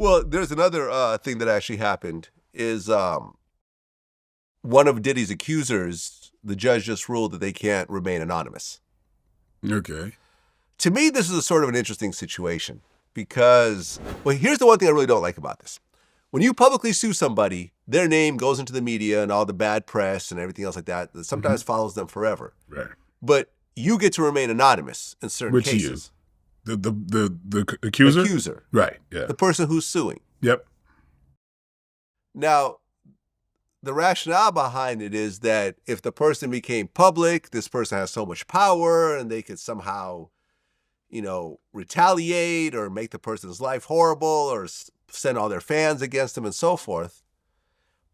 Well, there's another thing that actually happened is one of Diddy's accusers, the judge just ruled that they can't remain anonymous. Okay. To me, this is a sort of an interesting situation because, well, here's the one thing I really don't like about this. When you publicly sue somebody, their name goes into the media and all the bad press and everything else like that sometimes follows them forever. Right. But you get to remain anonymous in certain cases. The accuser? Accuser. Right, yeah. The person who's suing. Yep. Now, the rationale behind it is that if the person became public, this person has so much power and they could somehow, retaliate or make the person's life horrible or send all their fans against them and so forth.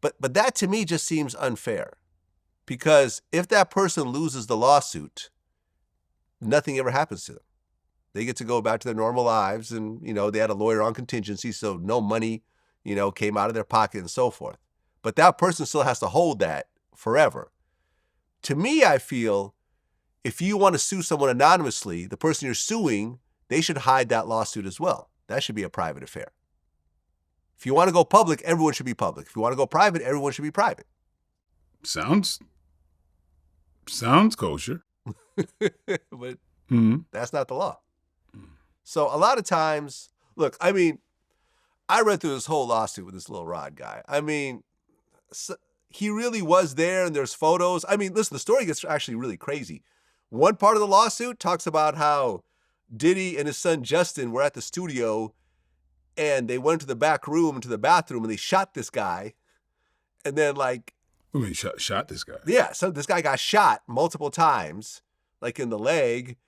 But that to me just seems unfair because if that person loses the lawsuit, nothing ever happens to them. They get to go back to their normal lives and, they had a lawyer on contingency, so no money, came out of their pocket and so forth. But that person still has to hold that forever. To me, I feel if you want to sue someone anonymously, the person you're suing, they should hide that lawsuit as well. That should be a private affair. If you want to go public, everyone should be public. If you want to go private, everyone should be private. Sounds kosher. But that's not the law. So a lot of times, look, I read through this whole lawsuit with this little Rod guy. He really was there and there's photos. Listen, the story gets actually really crazy. One part of the lawsuit talks about how Diddy and his son Justin were at the studio and they went to the back room, to the bathroom, and they shot this guy. And then shot this guy? Yeah, so this guy got shot multiple times, in the leg.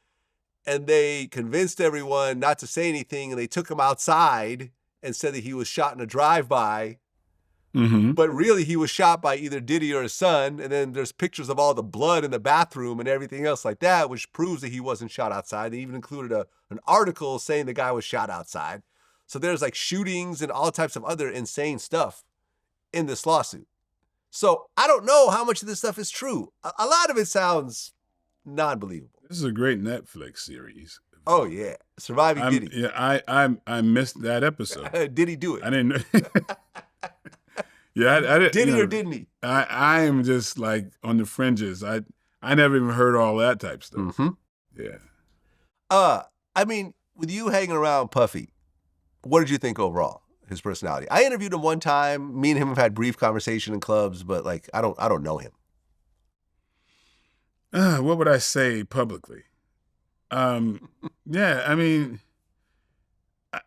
And they convinced everyone not to say anything, and they took him outside and said that he was shot in a drive-by. Mm-hmm. But really, he was shot by either Diddy or his son. And then there's pictures of all the blood in the bathroom and everything else like that, which proves that he wasn't shot outside. They even included an article saying the guy was shot outside. So there's shootings and all types of other insane stuff in this lawsuit. So I don't know how much of this stuff is true. A lot of it sounds non-believable. This is a great Netflix series. Oh yeah, Surviving Diddy. Yeah, I missed that episode. Did he do it? I didn't know. Yeah, I didn't. Did he or didn't he? I am just on the fringes. I never even heard all that type stuff. Mm-hmm. Yeah. With you hanging around Puffy, what did you think overall? His personality. I interviewed him one time. Me and him have had brief conversation in clubs, but I don't know him. What would I say publicly? Yeah,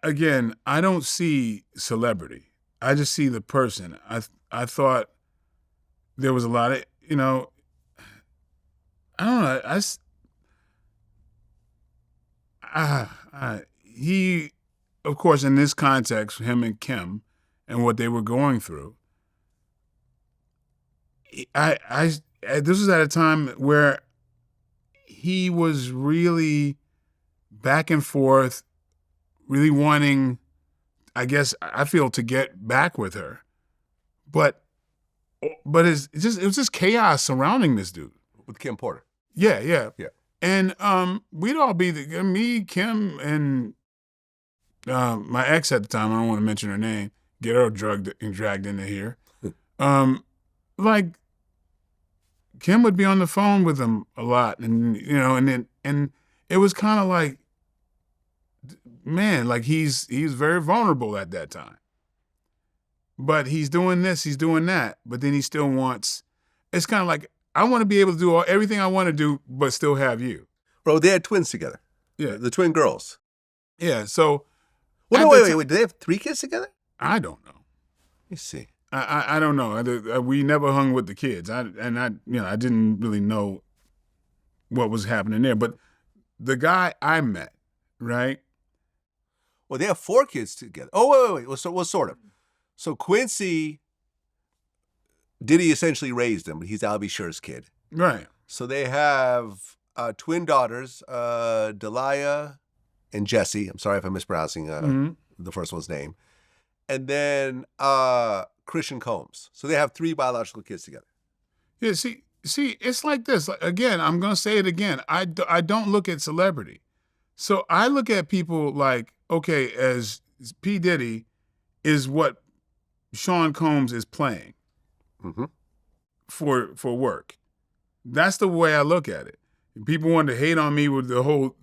again, I don't see celebrity. I just see the person. I thought there was a lot of, I don't know. He, of course, in this context, him and Kim and what they were going through, this was at a time where he was really back and forth, really wanting, I guess, I feel, to get back with her. But it was just chaos surrounding this dude. With Kim Porter. Yeah. And we'd all be, me, Kim, and my ex at the time, I don't want to mention her name, get her drugged and dragged into here. Kim would be on the phone with him a lot, and and it was kind of man, he's very vulnerable at that time. But he's doing this, he's doing that, but then he still wants. It's kind of I want to be able to do everything I want to do, but still have you. Bro, they had twins together. Yeah, the twin girls. Yeah, so. Well, wait. Do they have 3 kids together? I don't know. Let me see. I don't know. We never hung with the kids. I didn't really know what was happening there. But the guy I met, right? Well, they have 4 kids together. Oh, wait. Well, sort of. So Quincy, Diddy essentially raised him, but he's Al B. Shure's kid. Right. So they have twin daughters, Delia and Jessie. I'm sorry if I'm mispronouncing the first one's name. And then Christian Combs. So they have 3 biological kids together. Yeah, see, it's like this. Again, I'm going to say it again. I don't look at celebrity. So I look at people okay, as P. Diddy, is what Sean Combs is playing Mm-hmm. for work. That's the way I look at it. People want to hate on me with the whole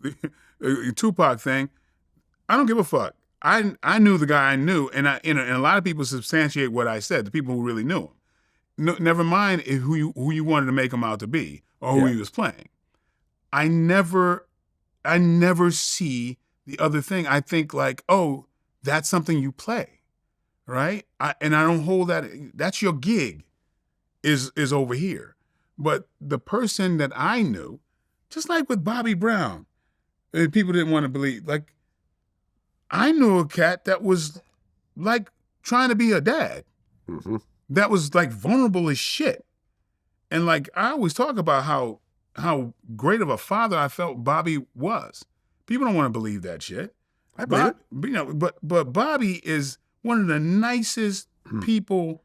Tupac thing. I don't give a fuck. I knew the guy I knew, and a lot of people substantiate what I said. The people who really knew him. No, never mind who you wanted to make him out to be or who he was playing. I never see the other thing. I think like, oh, that's something you play, right? And I don't hold that. That's your gig, is over here. But the person that I knew, just like with Bobby Brown, people didn't want to believe. Like, I knew a cat that was like trying to be a dad. Mm-hmm. That was like vulnerable as shit. And like I always talk about how great of a father I felt Bobby was. People don't want to believe that shit. I believe it. You know, but Bobby is one of the nicest people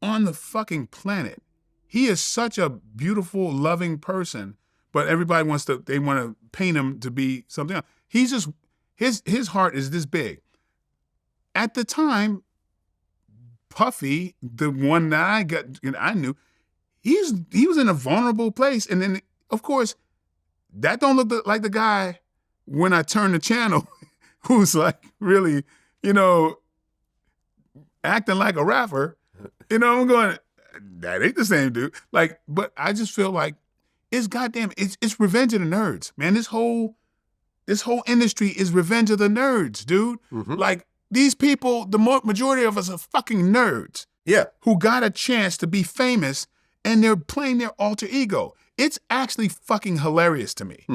on the fucking planet. He is such a beautiful, loving person, but everybody want to paint him to be something else. He's just his heart is this big. At the time, Puffy, the one that I knew, he was in a vulnerable place, and then of course, that don't look like the guy when I turn the channel, who's like really, acting like a rapper. I'm going, that ain't the same dude. Like, but I just feel like it's Revenge of the Nerds, man. This whole industry is Revenge of the Nerds, dude. Mm-hmm. Like, these people, the majority of us are fucking nerds. Yeah. Who got a chance to be famous, and they're playing their alter ego. It's actually fucking hilarious to me.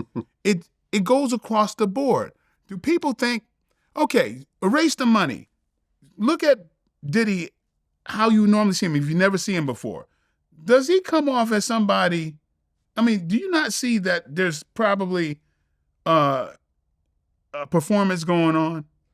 It goes across the board. Do people think, okay, erase the money. Look at Diddy, how you normally see him if you never see him before. Does he come off as somebody, I mean, do you not see that there's probably a performance going on?